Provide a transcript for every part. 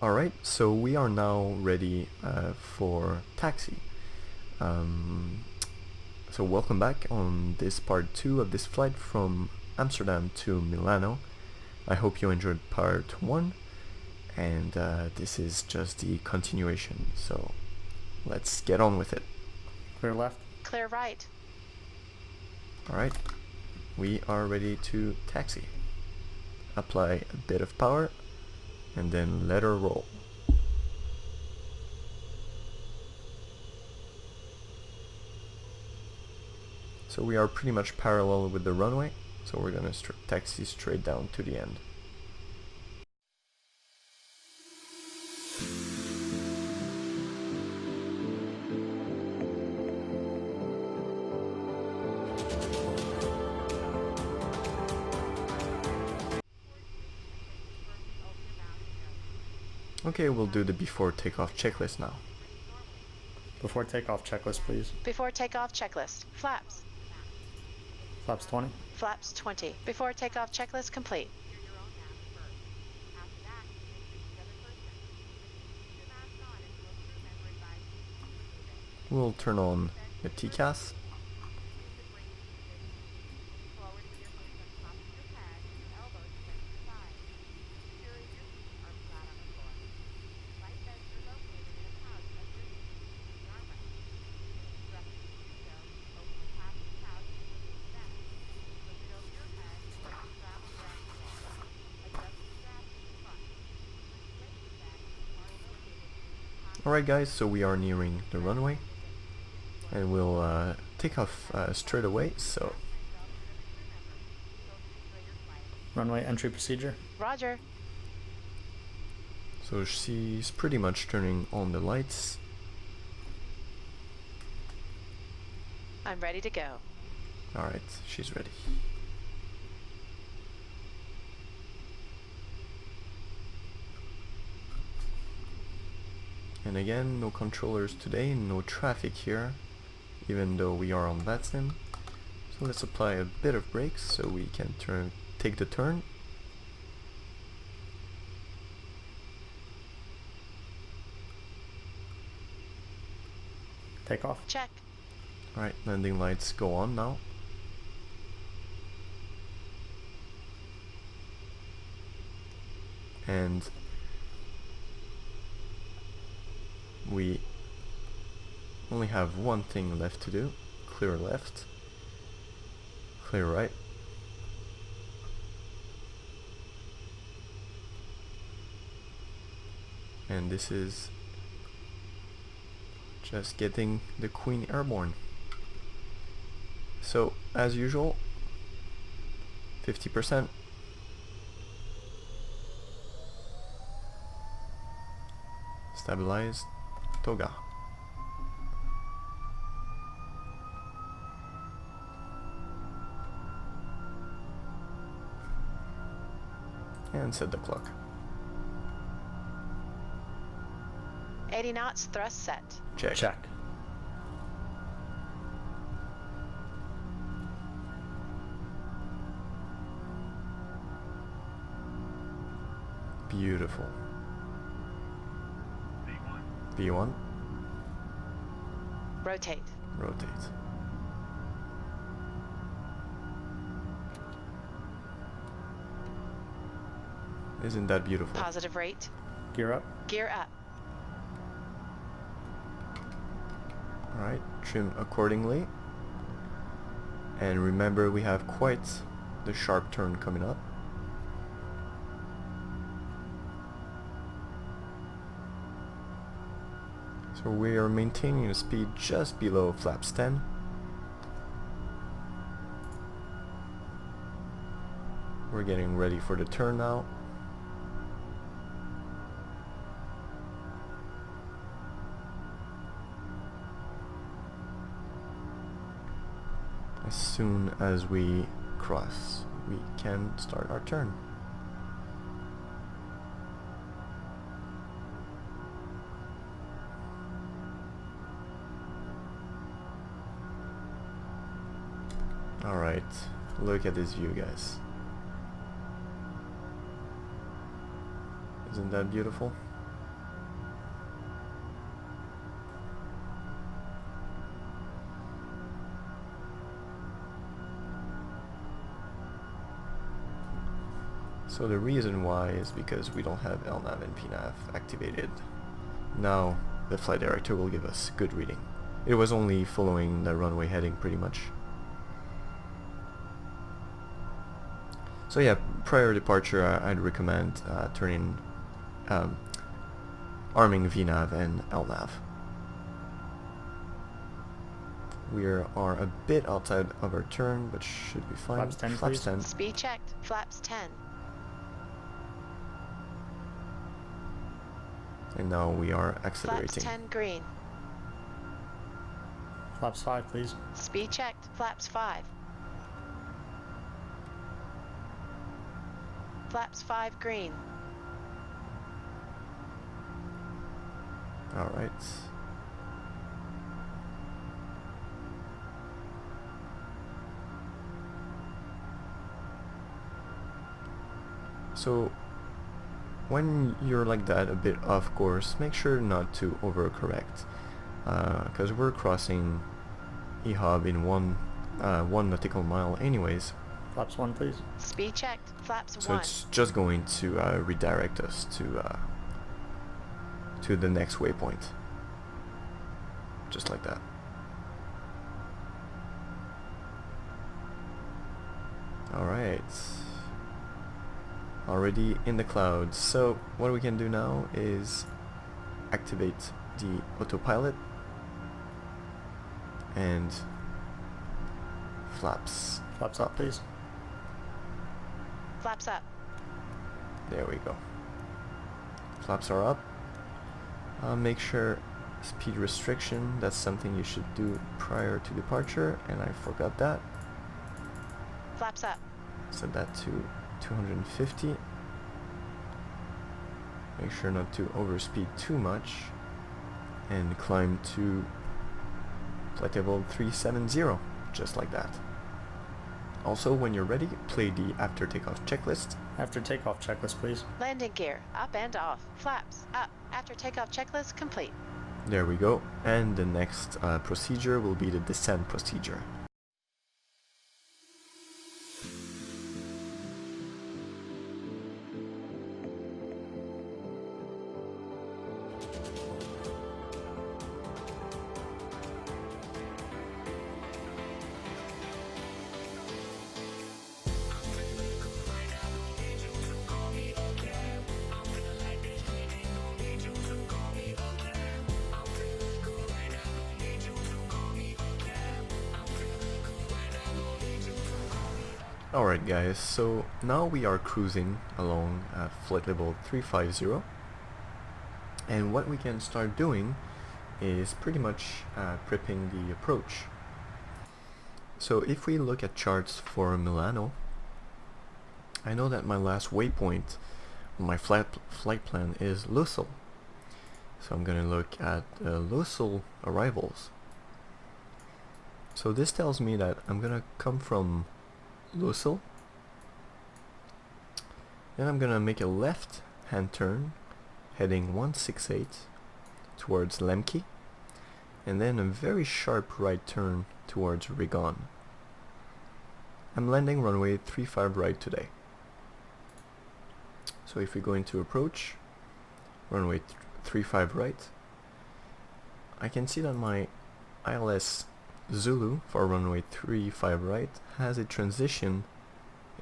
Alright, so we are now ready for taxi. So welcome back on this part 2 of this flight from Amsterdam to Milano. I hope you enjoyed part 1, and this is just the continuation, so let's get on with it. Clear left. Clear right. Alright, we are ready to taxi. Apply a bit of power and then let her roll. So we are pretty much parallel with the runway, so we're gonna taxi straight down to the end. Okay, we'll do the before takeoff checklist now. Before takeoff checklist, please. Before takeoff checklist. Flaps. Flaps 20. Flaps 20. Before takeoff checklist complete. We'll turn on the TCAS. Alright guys, so we are nearing the runway and we'll take off straight away, so Runway entry procedure. Roger. so she's pretty much turning on the lights. I'm ready to go. Alright, she's ready. And again, no controllers today, no traffic here, even though we are on VATSIM. So let's apply a bit of brakes so we can take the turn. Takeoff. Check. Alright, landing lights go on now. And we only have one thing left to do. Clear left, clear right. And this is just getting the Queen airborne. So as usual, 50%. Stabilize, toga. And set the clock. 80 knots, thrust set. Check. Check. Beautiful. V1. Rotate. Rotate. Isn't that beautiful? Positive rate. Gear up. Gear up. Alright, trim accordingly. And remember, we have quite the sharp turn coming up. So we are maintaining a speed just below flaps 10. We're getting ready for the turn now. As soon as we cross, we can start our turn. Alright, look at this view, guys. Isn't that beautiful? So the reason why is because we don't have LNAV and PNAV activated. Now the flight director will give us good reading. It was only following the runway heading pretty much. So yeah, prior departure I'd recommend arming VNAV and LNAV. We are a bit outside of our turn, but should be fine. Flaps 10, Flaps please. 10. Speed checked. Flaps 10. And now we are Flaps accelerating. 10 green. Flaps 5, please. Speed checked. Flaps 5. Flaps 5 green. Alright. So when you're like that, a bit off course, make sure not to overcorrect, because we're crossing EHAM in one nautical mile anyways, Flaps 1, please. Speed checked. Flaps so 1. it's just going to redirect us to the next waypoint, just like that. Alright, already in the clouds. So what we can do now is activate the autopilot and flaps. Flaps up, please. Flaps up. There we go. Flaps are up. Make sure speed restriction, that's something you should do prior to departure, and I forgot that. Flaps up. Set that to 250. Make sure not to overspeed too much, and climb to flight level 370, just like that. Also, when you're ready, play the after takeoff checklist. After takeoff checklist, please. Landing gear. Up and off. Flaps up. After takeoff checklist complete. There we go. And the next procedure will be the descent procedure. Alright guys, so now we are cruising along at flight level 350, and what we can start doing is pretty much prepping the approach. So if we look at charts for Milano, I know that my last waypoint on my flight plan is Lucille. So I'm gonna look at Lucille arrivals. So this tells me that I'm gonna come from Lucille, then I'm gonna make a left hand turn heading 168 towards LIMC, and then a very sharp right turn towards Rigon. I'm landing runway 35 right today. So if we go into approach, runway 35 right, I can see that my ILS Zulu for runway 35 right has a transition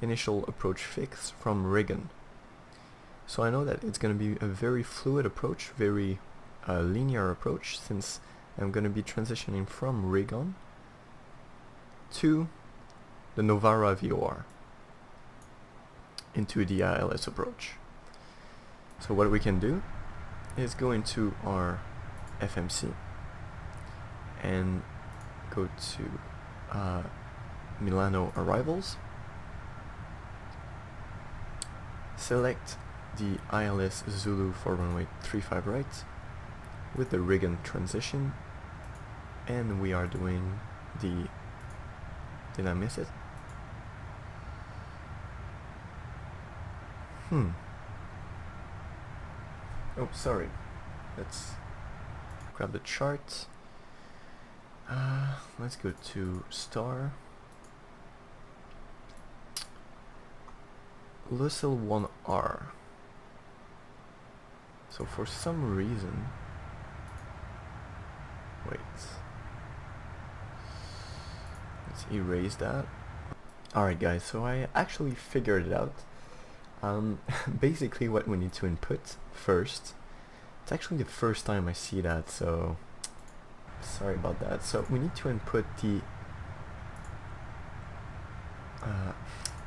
initial approach fix from Rigon. So I know that it's going to be a very fluid approach, very linear approach, since I'm going to be transitioning from Rigon to the Novara VOR into the ILS approach. So what we can do is go into our FMC and go to Milano arrivals, select the ILS Zulu for runway 35 right with the Rigon transition, and we are doing the, did I miss it? Oh, sorry. Let's grab the chart. Let's go to star. Lucille 1R. So for some reason, wait, let's erase that. Alright guys, so I actually figured it out. Basically what we need to input first, it's actually the first time I see that, so sorry about that. So we need to input the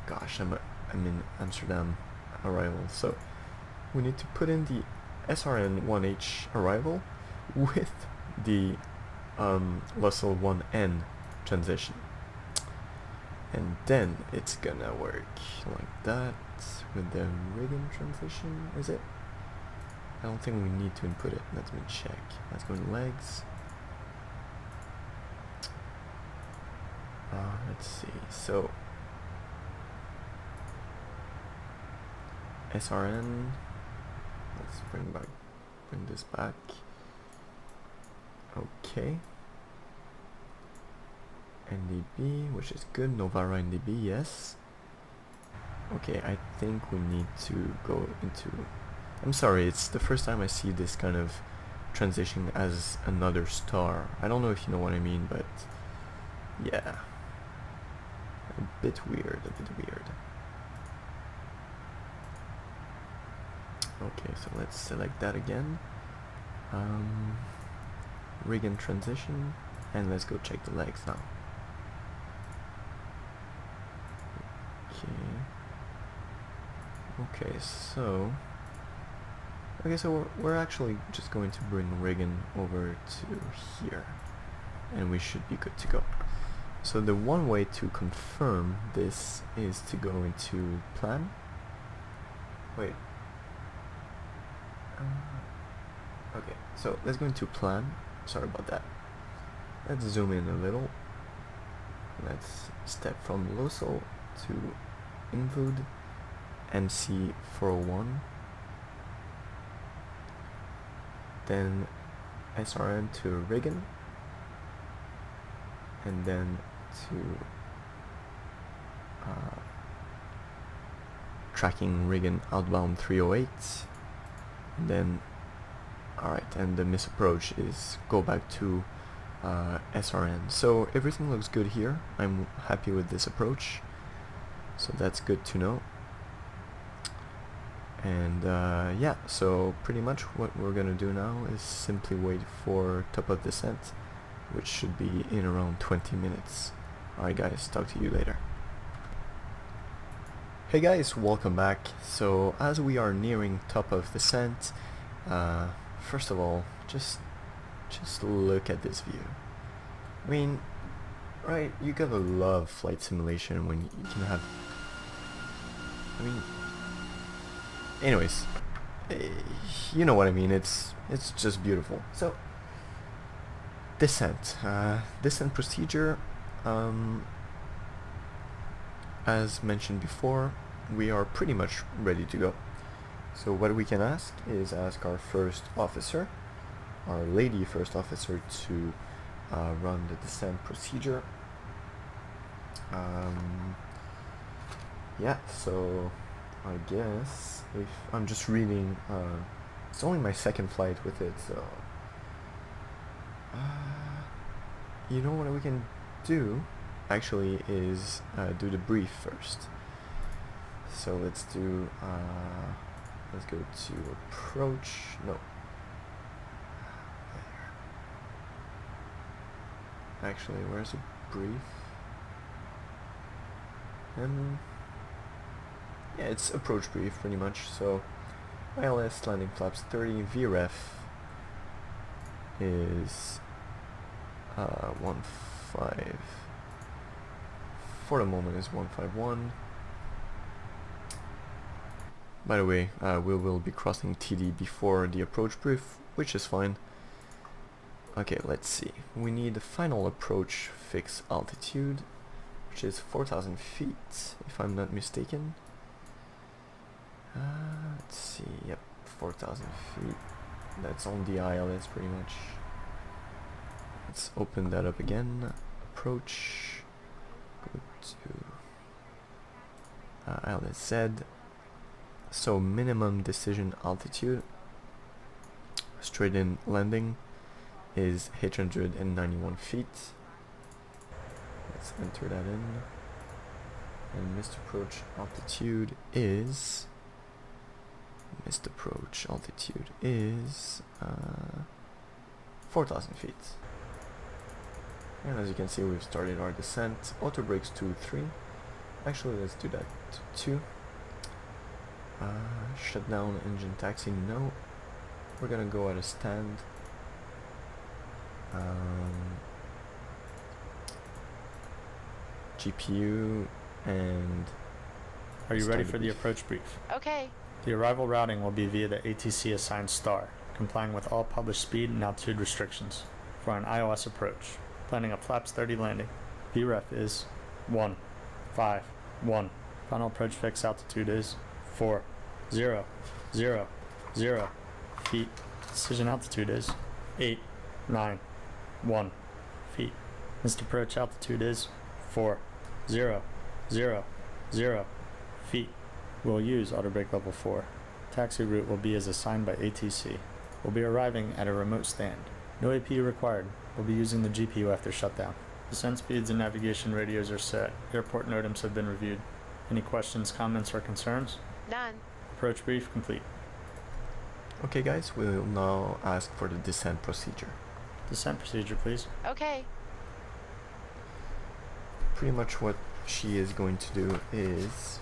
gosh, I'm in Amsterdam arrival, so we need to put in the SRN1H arrival with the Lucille 1N transition, and then it's gonna work like that with the rigging transition. Is it? I don't think we need to input it. Let me check. Let's go in legs. Let's see. So SRN. Let's bring this back. Okay. NDB, which is good. Novara NDB, yes. Okay, I think we need to go into... I'm sorry, it's the first time I see this kind of transition as another star. I don't know if you know what I mean, but yeah. A bit weird. Okay, so let's select that again. Rig and transition, and let's go check the legs now. Okay, so we're actually just going to bring rigging over to here, and we should be good to go. So the one way to confirm this is to go into plan. Wait. Okay, so let's go into plan. Sorry about that. Let's zoom in a little. Let's step from Lucille to Invood MC401, then SRN to rigging, and then to tracking rigging outbound 308, and then alright, and the misapproach is go back to SRN. So everything looks good here. I'm happy with this approach, so that's good to know. And yeah, so pretty much what we're gonna do now is simply wait for top of descent, which should be in around 20 minutes. Alright guys, talk to you later. Hey guys, welcome back. So as we are nearing top of descent, first of all, just look at this view. I mean, right, you gotta love flight simulation when you can have, I mean, anyways, you know what I mean. It's just beautiful. So descent procedure, as mentioned before, we are pretty much ready to go. So what we can ask is our first officer, our lady first officer, to run the descent procedure. Yeah, so I guess if I'm just reading, it's only my second flight with it, so you know what we can do actually is do the brief first. So let's do let's go to approach. No, actually, where's the brief? Yeah, it's approach brief pretty much. So ILS landing flaps 30, VREF is 15, for the moment is 151. By the way, we will be crossing TD before the approach brief, which is fine. Okay, let's see. We need the final approach fix altitude, which is 4,000 feet, if I'm not mistaken. Let's see, yep, 4,000 feet. That's on the ILS pretty much. Let's open that up again. Approach. Go to ILS Z. So minimum decision altitude, straight in landing, is 891 feet. Let's enter that in. And missed approach altitude is 4,000 feet. And as you can see, we've started our descent. Auto brakes to 3. Actually, let's do that to 2. Shutdown engine taxi, no. We're gonna go at a stand. GPU and... Are you ready for the approach brief? Okay. The arrival routing will be via the ATC assigned star, complying with all published speed and altitude restrictions. For an iOS approach, planning a flaps 30 landing. VREF is 151. Final approach fix altitude is 4000 feet. Decision altitude is 891 feet. Missed approach altitude is 4000 feet. We'll use auto brake level 4. Taxi route will be as assigned by ATC. We'll be arriving at a remote stand. No APU required. We'll be using the GPU after shutdown. Descent speeds and navigation radios are set. Airport NOTAMs have been reviewed. Any questions, comments, or concerns? None. Approach brief complete. Okay guys, we'll now ask for the descent procedure. Descent procedure, please. Okay. Pretty much what she is going to do is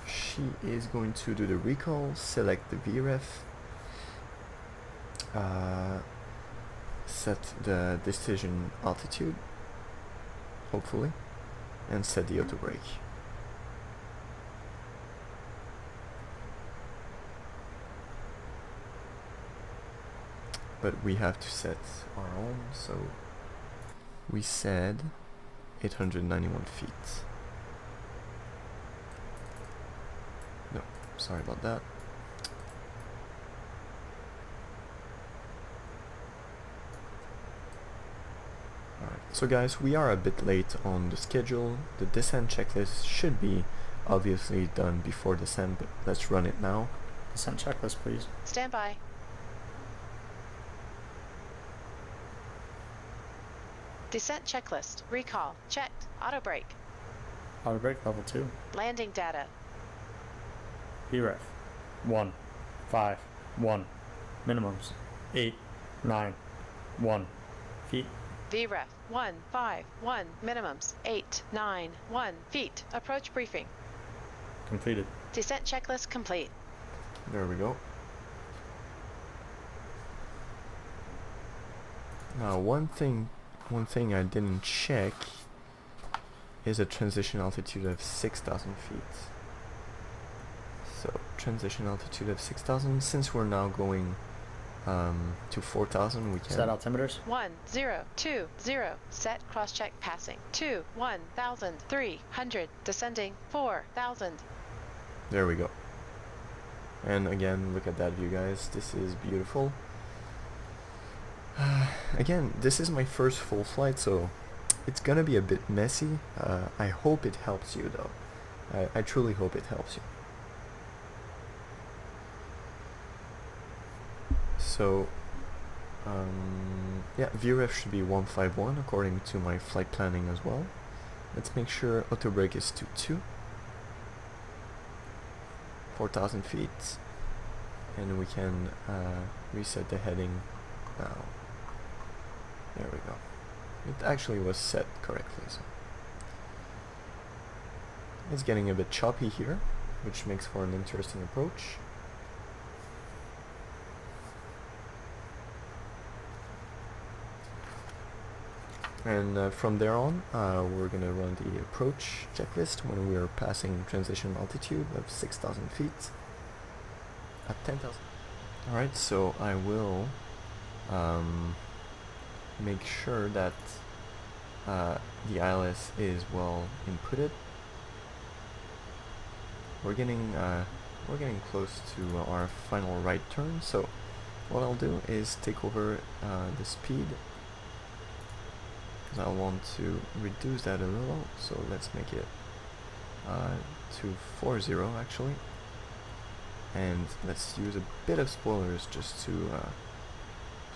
she is going to do the recall, select the VREF, set the decision altitude, hopefully, and set the auto brake. But we have to set our own, so we said 891 feet. No, sorry about that. Alright, so guys, we are a bit late on the schedule. The descent checklist should be obviously done before descent, but let's run it now. Descent checklist, please. Stand by. Descent checklist. Recall. Checked. Auto brake. Auto brake level 2. Landing data. VREF 151. Minimums 891 feet. VREF 151. Minimums 891 feet. Approach briefing. Completed. Descent checklist complete. There we go. Now one thing I didn't check is a transition altitude of 6,000 feet. So transition altitude of 6,000. Since we're now going to 4,000, we can Set altimeters. 1020. Set cross-check passing. 1,300. Descending 4,000. There we go. And again, look at that view, guys. This is beautiful. Again, this is my first full flight, so it's gonna be a bit messy. I hope it helps you, though. I truly hope it helps you. So, yeah, VREF should be 151 according to my flight planning as well. Let's make sure auto brake is to 2. 4,000 feet. And we can reset the heading now. There we go. It actually was set correctly, so it's getting a bit choppy here, which makes for an interesting approach. And from there on, we're gonna run the approach checklist when we are passing transition altitude of 6,000 feet at 10,000. Alright, so I will make sure that the ILS is well inputted. We're getting close to our final right turn, so what I'll do is take over the speed because I want to reduce that a little, so let's make it to 40 actually, and let's use a bit of spoilers just to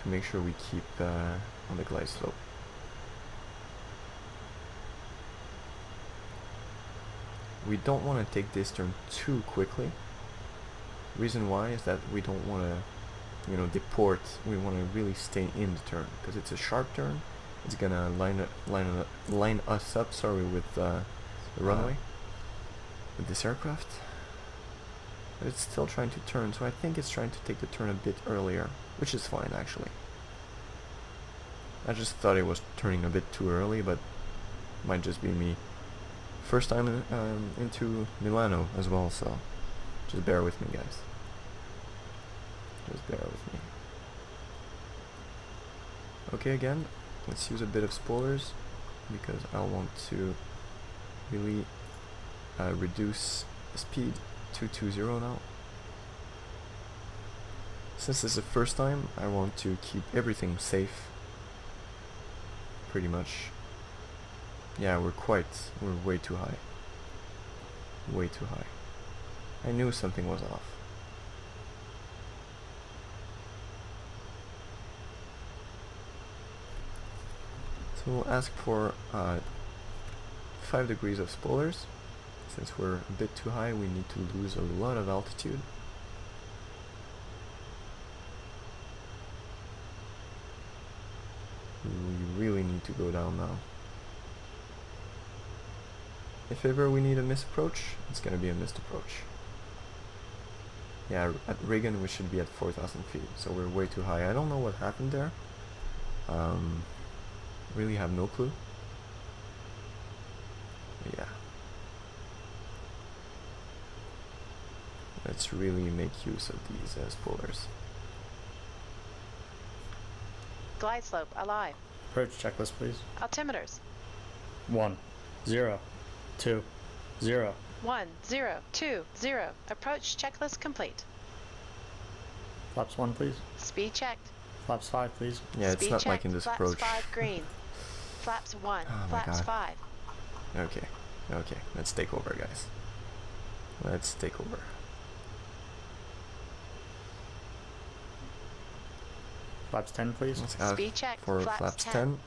make sure we keep on the glide slope. We don't want to take this turn too quickly. Reason why is that we don't want to, you know, deport. We want to really stay in the turn because it's a sharp turn. It's gonna line us up. Sorry, with the runway with this aircraft, but it's still trying to turn. So I think it's trying to take the turn a bit earlier, which is fine actually. I just thought it was turning a bit too early, but might just be me. First time into Milano as well, so just bear with me, guys. Just bear with me. Okay, again, let's use a bit of spoilers because I want to really reduce speed to 220 now. Since this is the first time, I want to keep everything safe. Pretty much. Yeah, we're way too high. Way too high. I knew something was off. So we'll ask for 5 degrees of spoilers. Since we're a bit too high, we need to lose a lot of altitude. We really need to go down now. If ever we need a missed approach, it's gonna be a missed approach. Yeah, at Reagan we should be at 4,000 feet, so we're way too high. I don't know what happened there. Really have no clue. But yeah. Let's really make use of these spoilers. Glide slope alive. Approach checklist, please. Altimeters. 1, 0, 2, 0. 1, 0, 2, 0. Approach checklist complete. Flaps 1, please. Speed checked. Flaps 5, please. Yeah, it's Speed not checked. liking this Flaps approach. 5 green. Flaps 1. Oh my Flaps God. 5. Okay, okay, let's take over, guys. Let's take over. Flaps 10, please. Let's ask Speed check. for Flaps flaps 10. 10.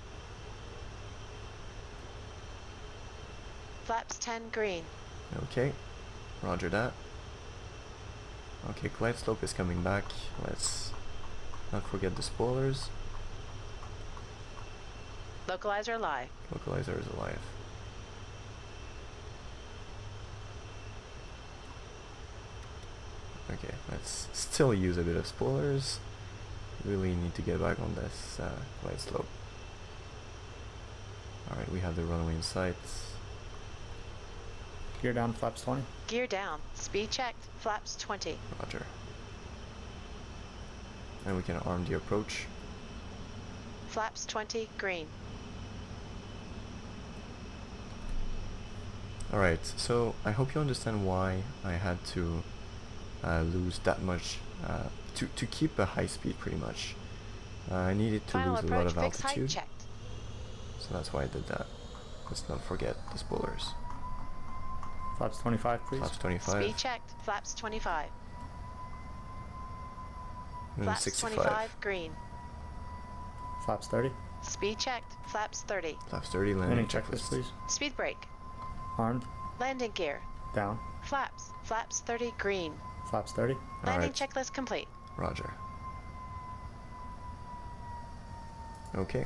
Flaps 10 green. Okay, roger that. Okay, glide slope is coming back. Let's not forget the spoilers. Localizer live. Localizer is alive. Okay, let's still use a bit of spoilers. Really need to get back on this glide slope. Alright, we have the runway in sight. Gear down, flaps 20. Gear down. Speed checked. Flaps 20. Roger. And we can arm the approach. Flaps 20 green. Alright, so I hope you understand why I had to lose that much, to keep a high speed pretty much. I needed to Final lose a lot approach of fixed height altitude, checked. so that's why I did that. Let's not forget the spoilers. Flaps 25, please. Flaps 25, Speed checked. Flaps 25. and Flaps 65. 25 green. Flaps 30. Speed checked. Flaps 30. Flaps 30, landing Landing checklist, please. Speed brake. Armed. Landing gear. Down. Flaps. Flaps 30 green. Flaps 30. Landing Alright, checklist complete. roger. Okay,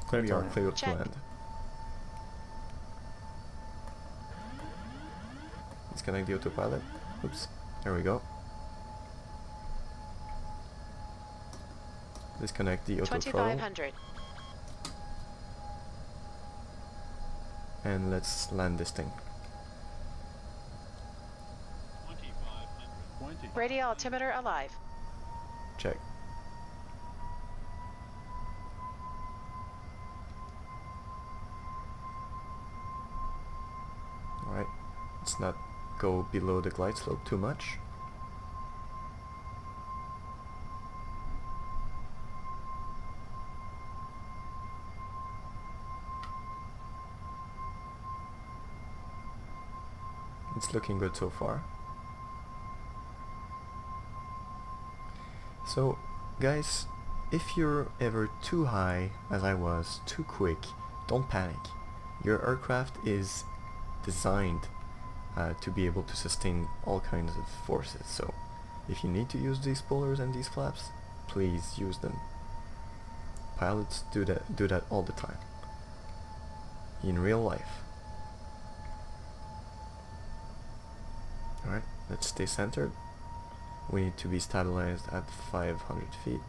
Clear we to are land. clear to Check. land. Disconnect the autopilot. Oops, there we go. Disconnect the auto throttle. 2500. And let's land this thing. 2520. Radio altimeter alive. Check. Alright, let's not go below the glide slope too much. It's looking good so far. So guys, if you're ever too high, as I was, too quick, don't panic. Your aircraft is designed to be able to sustain all kinds of forces, so if you need to use these spoilers and these flaps, please use them. Pilots do that all the time in real life. Alright, let's stay centered. We need to be stabilized at 500 feet.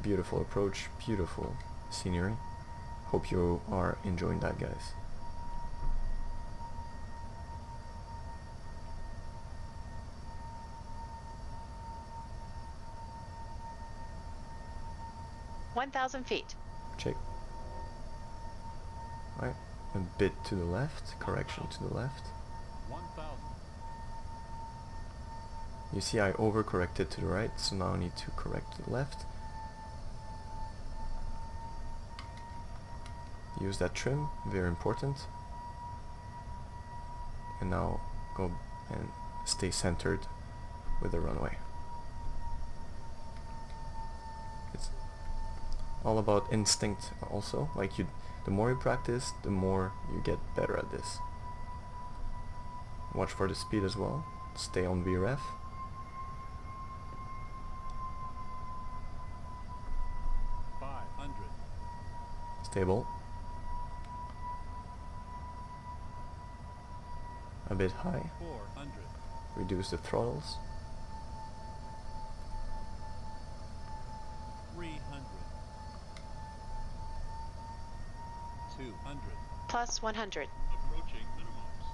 Beautiful approach, beautiful scenery. Hope you are enjoying that, guys. $1,000 feet. Check. Right, a bit to the left, correction to the left. 1,000. You see I overcorrected to the right, so now I need to correct to the left. Use that trim, very important. And now go and stay centered with the runway. It's all about instinct also, like the more you practice, the more you get better at this. Watch for the speed as well, stay on VRF. Stable. A bit high. 400. Reduce the throttles. 300. 200. Plus 100. Approaching minimums.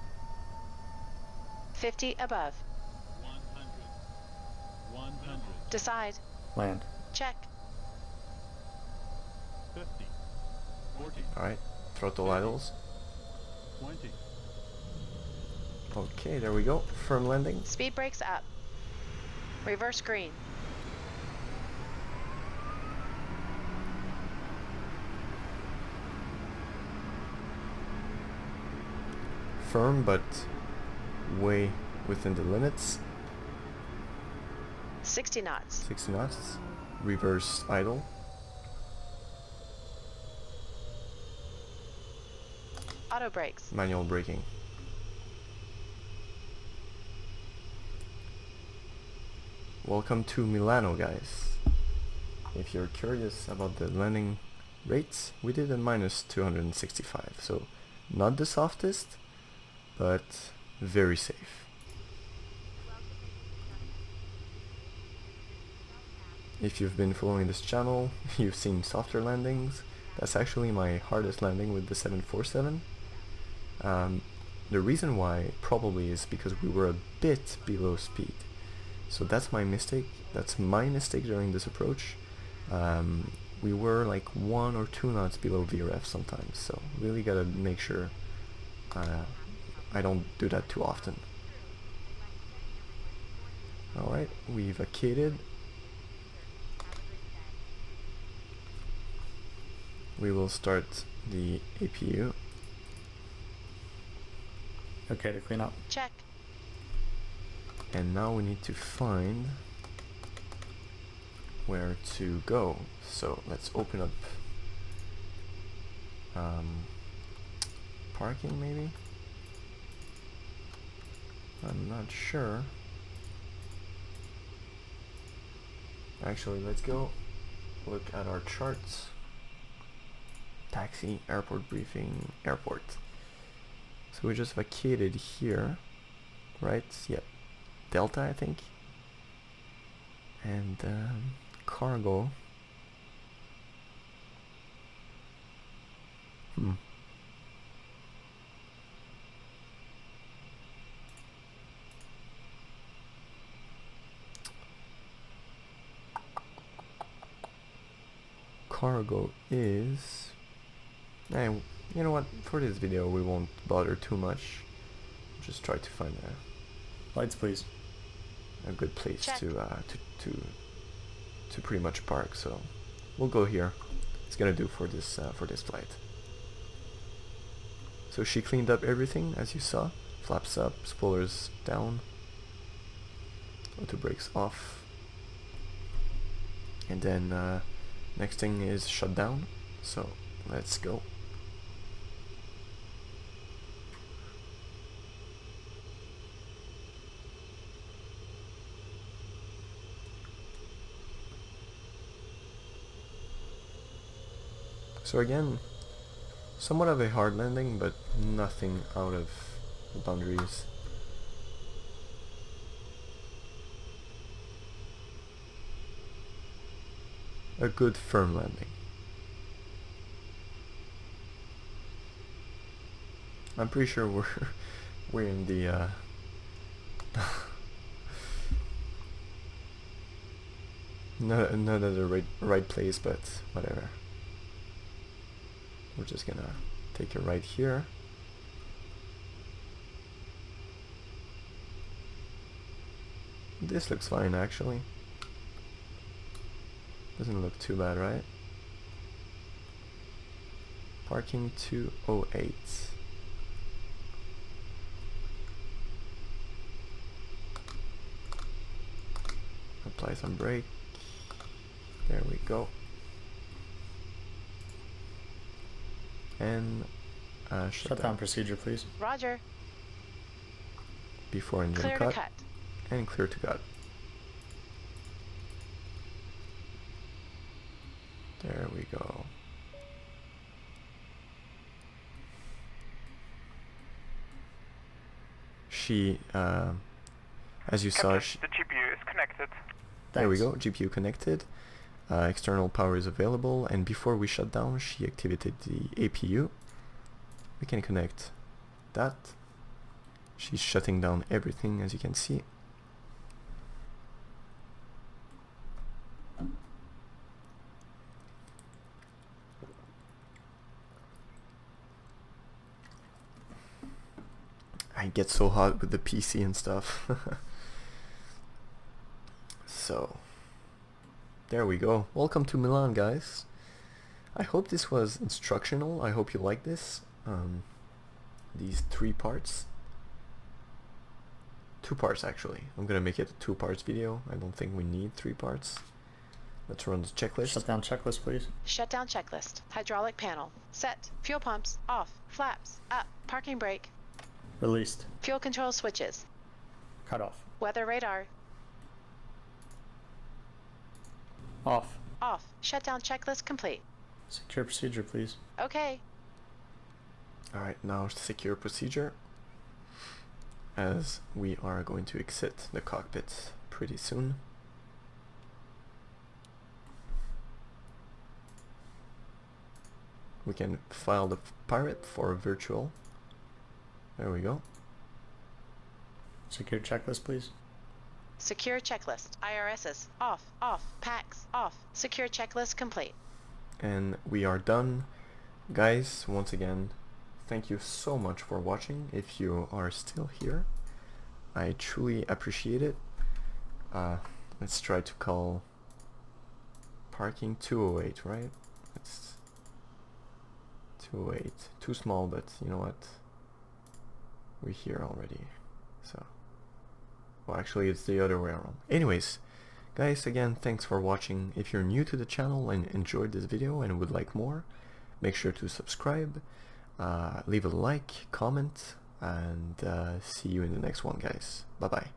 50 above. 100. 100. Decide. Land. Check. 50. 40. Alright, throttle idles. 20. Okay, there we go. Firm landing. Speed brakes up. Reverse green. Firm, but way within the limits. 60 knots. 60 knots. Reverse idle. Auto brakes. Manual braking. Welcome to Milano, guys. If you're curious about the landing rates, we did a minus 265, so not the softest, but very safe. If you've been following this channel, you've seen softer landings. That's actually my hardest landing with the 747. The reason why probably is because we were a bit below speed. So that's my mistake. That's my mistake during this approach. We were like 1 or 2 knots below VRF sometimes. So really gotta make sure I don't do that too often. Alright, we vacated. We will start the APU. Okay to clean up. Check. And now we need to find where to go. So let's open up parking maybe? I'm not sure. Actually, let's go look at our charts. Taxi, airport briefing, airport. So we just vacated here, right? Yep. Delta, I think. And cargo. Cargo is... you know what? For this video we won't bother too much. Just try to find Lights, please. a good place Check. to pretty much park. So we'll go here. It's gonna do for this flight. So she cleaned up everything, as you saw. Flaps up, spoilers down, auto brakes off, and then next thing is shutdown. So let's go. So again, somewhat of a hard landing, but nothing out of the boundaries. A good firm landing. I'm pretty sure we're in the not at the right place, but whatever. We're just gonna take a right here. This looks fine actually. Doesn't look too bad, right? Parking 208. Apply some brake. There we go. And Shutdown procedure, please. Roger. Before engine Clear cut, to cut. and clear to cut. There we go. She, as you saw, The GPU is connected. there we Thanks. go, GPU connected. External power is available, and before we shut down, she activated the APU. We can connect that. She's shutting down everything, as you can see. I get so hot with the PC and stuff. So there we go. Welcome to Milan, guys. I hope this was instructional. I hope you like this. These 3 parts. 2 parts actually. I'm gonna make it a 2 parts video. I don't think we need 3 parts. Let's run the checklist. Shutdown checklist, please. Shutdown checklist. Hydraulic panel. Set. Fuel pumps. Off. Flaps. Up. Parking brake. Released. Fuel control switches. Cut off. Weather radar. Off. Off. Shutdown checklist complete. Secure procedure, please. Okay. Alright, now secure procedure, as we are going to exit the cockpit pretty soon. We can file the pirate for virtual. There we go. Secure checklist, please. Secure checklist. IRSs. Off. Off. PAX. Off. Secure checklist complete. And we are done. Guys, once again, thank you so much for watching. If you are still here, I truly appreciate it. Let's try to call parking 208, right? It's 208. Too small, but you know what? We're here already. So, well, actually it's the other way around. Anyways, guys, again, thanks for watching. If you're new to the channel and enjoyed this video and would like more, make sure to subscribe, leave a like, comment, and see you in the next one, guys. Bye bye.